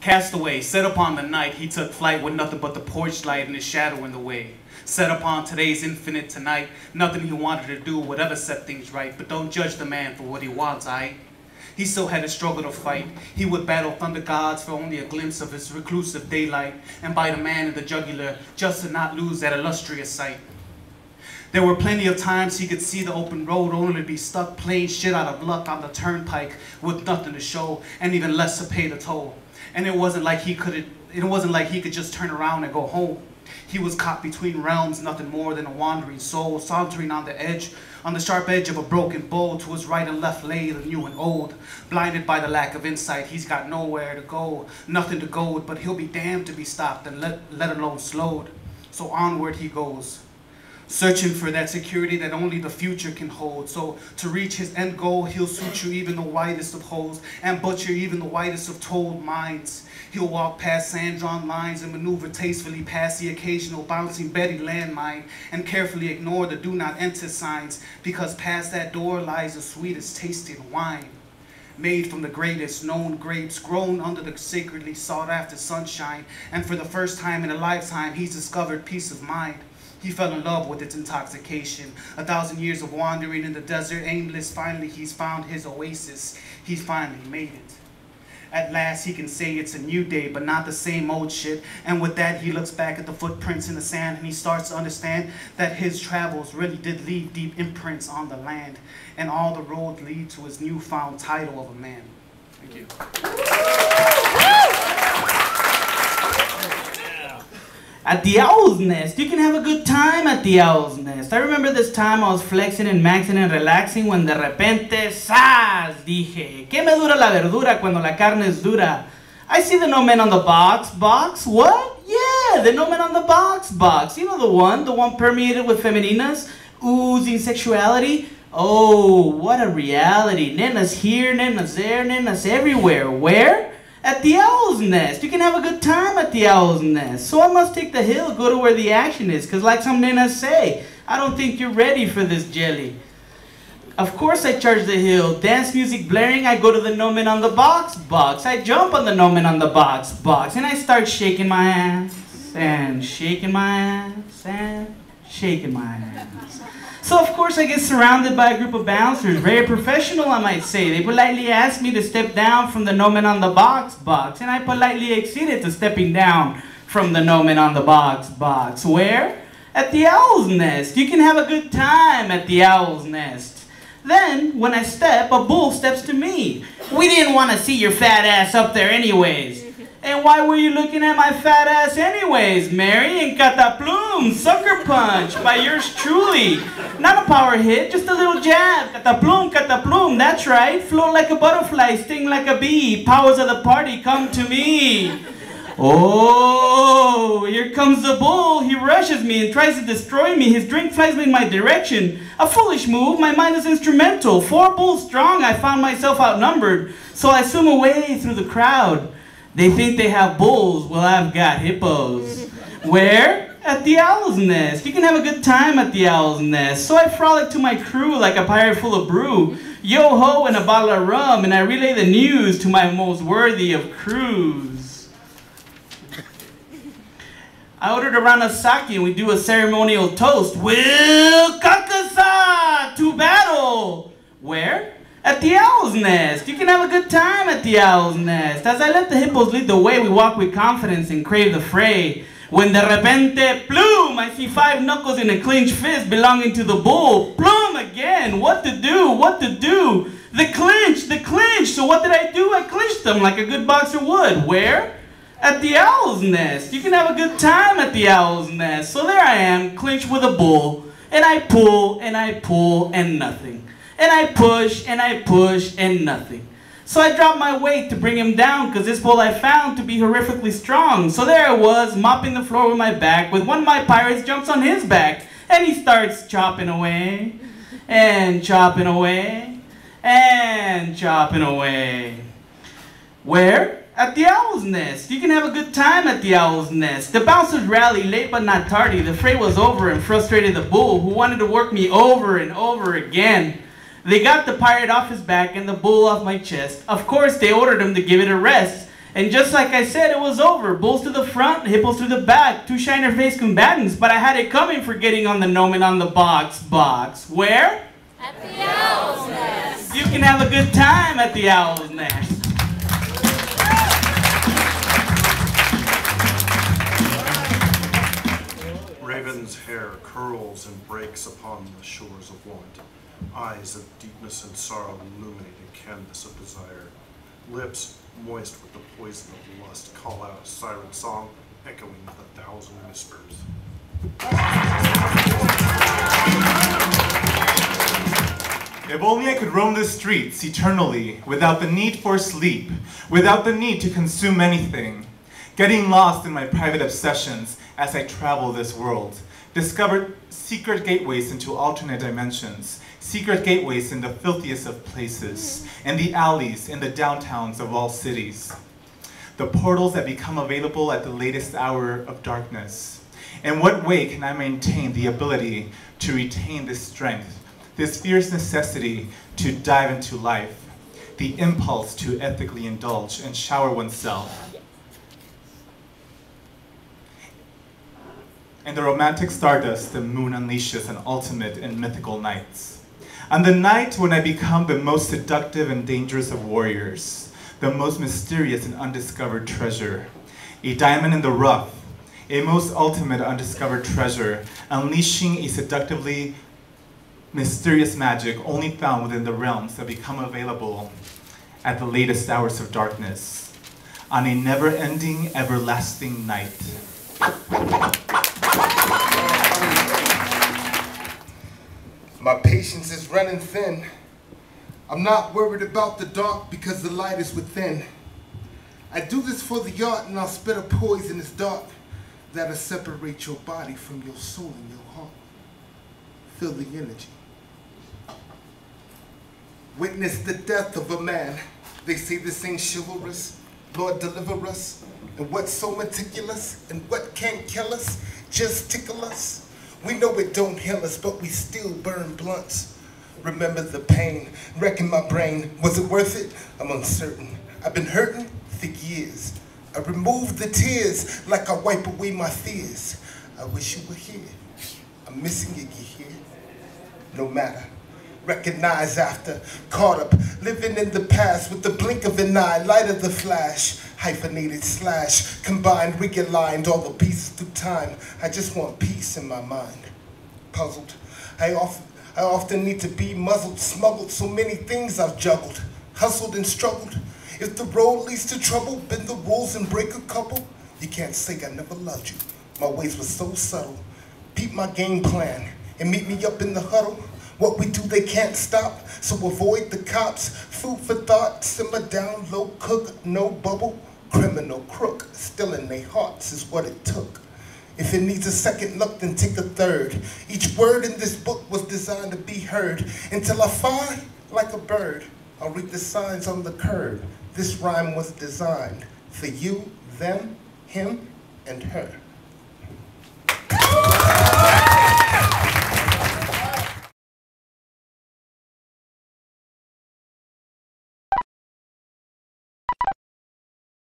Castaway, set upon the night, he took flight with nothing but the porch light and his shadow in the way. Set upon today's infinite tonight, nothing he wanted to do, whatever set things right, but don't judge the man for what he wants, aight? He still had a struggle to fight. He would battle thunder gods for only a glimpse of his reclusive daylight, and bite a man in the jugular just to not lose that illustrious sight. There were plenty of times he could see the open road only to be stuck playing shit out of luck on the turnpike with nothing to show and even less to pay the toll. And it wasn't like he could just turn around and go home. He was caught between realms, nothing more than a wandering soul, sauntering on the sharp edge of a broken bow. To his right and left lay the new and old. Blinded by the lack of insight, he's got nowhere to go, nothing to goad, but he'll be damned to be stopped and let alone slowed. So onward he goes, searching for that security that only the future can hold. So to reach his end goal, he'll suture even the whitest of holes and butcher even the whitest of told minds. He'll walk past sand-drawn lines and maneuver tastefully past the occasional bouncing Betty landmine and carefully ignore the do not enter signs, because past that door lies the sweetest tasting wine, made from the greatest known grapes, grown under the sacredly sought-after sunshine. And for the first time in a lifetime, he's discovered peace of mind. He fell in love with its intoxication. 1,000 years of wandering in the desert, aimless, finally he's found his oasis. He's finally made it. At last he can say it's a new day, but not the same old shit. And with that he looks back at the footprints in the sand and he starts to understand that his travels really did leave deep imprints on the land. And all the roads lead to his newfound title of a man. Thank you. At the Owl's Nest, you can have a good time at the Owl's Nest. I remember this time I was flexing and maxing and relaxing when de repente, ¡zas! Dije, ¿qué me dura la verdura cuando la carne es dura? I see the no men on the box. Box? What? Yeah, the no men on the box. You know the one permeated with femininas, oozing sexuality. Oh, what a reality. Nenas here, nenas there, nenas everywhere. Where? At the Owl's Nest. You can have a good time at the Owl's Nest. So I must take the hill, go to where the action is, because like some nenas say, I don't think you're ready for this jelly. Of course I charge the hill. Dance music blaring, I go to the no men on the box. I jump on the no men on the box. And I start shaking my ass, and shaking my ass, and shaking my ass. So of course I get surrounded by a group of bouncers, very professional I might say. They politely ask me to step down from the no men on the box, and I politely acceded to stepping down from the no men on the box. Where? At the Owl's Nest. You can have a good time at the Owl's Nest. Then, when I step, a bull steps to me. We didn't want to see your fat ass up there anyways. And why were you looking at my fat ass anyways, Mary? And Cataplum, sucker punch, by yours truly. Not a power hit, just a little jab. Cataplum, that's right. Float like a butterfly, sting like a bee. Powers of the party, come to me. Oh, here comes the bull. He rushes me and tries to destroy me. His drink flies in my direction. A foolish move, my mind is instrumental. 4 bulls strong, I found myself outnumbered. So I swim away through the crowd. They think they have bulls, well I've got hippos. Where? At the Owl's Nest. You can have a good time at the Owl's Nest. So I frolic to my crew like a pirate full of brew. Yo-ho and a bottle of rum, and I relay the news to my most worthy of crews. I ordered a round of sake and we do a ceremonial toast. Will Kakasa to battle. Where? At the Owl's Nest. You can have a good time at the Owl's Nest. As I let the hippos lead the way, we walk with confidence and crave the fray. When de repente, plume, I see 5 knuckles in a clenched fist belonging to the bull. Plume again. What to do? The clinch. So what did I do? I clinched them like a good boxer would. Where? At the Owl's Nest. You can have a good time at the Owl's Nest. So there I am, clinched with a bull. And I pull, and nothing. And I push, and nothing. So I dropped my weight to bring him down, because this bull I found to be horrifically strong. So there I was, mopping the floor with my back, with one of my pirates jumps on his back, and he starts chopping away, and chopping away, and chopping away. Where? At the Owl's Nest. You can have a good time at the Owl's Nest. The bouncers rallied, late but not tardy. The fray was over and frustrated the bull, who wanted to work me over and over again. They got the pirate off his back and the bull off my chest. Of course, they ordered him to give it a rest. And just like I said, it was over. Bulls to the front, hippos to the back. Two shiner-faced combatants, but I had it coming for getting on the gnome and on the box. Where? At the Owl's Nest. You can have a good time at the Owl's Nest. Raven's hair curls and breaks upon the shores of want. Eyes of deepness and sorrow illuminate a canvas of desire. Lips moist with the poison of lust call out a siren song echoing with 1,000 whispers. If only I could roam the streets eternally, without the need for sleep, without the need to consume anything, getting lost in my private obsessions as I travel this world, discovered secret gateways into alternate dimensions, secret gateways in the filthiest of places, in the alleys, in the downtowns of all cities. The portals that become available at the latest hour of darkness. In what way can I maintain the ability to retain this strength, this fierce necessity to dive into life, the impulse to ethically indulge and shower oneself? In the romantic stardust, the moon unleashes an ultimate and mythical night. On the night when I become the most seductive and dangerous of warriors, the most mysterious and undiscovered treasure, a diamond in the rough, a most ultimate undiscovered treasure, unleashing a seductively mysterious magic only found within the realms that become available at the latest hours of darkness, on a never-ending, everlasting night. My patience is running thin. I'm not worried about the dark because the light is within. I do this for the art and I'll spit a poisonous dart that'll separate your body from your soul and your heart. Feel the energy. Witness the death of a man. They say this ain't chivalrous. Lord, deliver us. And what's so meticulous? And what can't kill us? Just tickle us. We know it don't heal us, but we still burn blunts. Remember the pain, wrecking my brain. Was it worth it? I'm uncertain. I've been hurting for years. I removed the tears like I wipe away my fears. I wish you were here. I'm missing you here. No matter. Recognize after, caught up, living in the past with the blink of an eye, light of the flash, hyphenated slash, combined, realigned all the pieces through time. I just want peace in my mind. Puzzled, I often need to be muzzled, smuggled, so many things I've juggled, hustled and struggled. If the road leads to trouble, bend the rules and break a couple, you can't say I never loved you. My ways were so subtle. Peep my game plan and meet me up in the huddle. What we do, they can't stop, so avoid the cops. Food for thought, simmer down, low cook, no bubble. Criminal crook, still in their hearts is what it took. If it needs a second look, then take a third. Each word in this book was designed to be heard. Until I fly like a bird, I'll read the signs on the curb. This rhyme was designed for you, them, him, and her.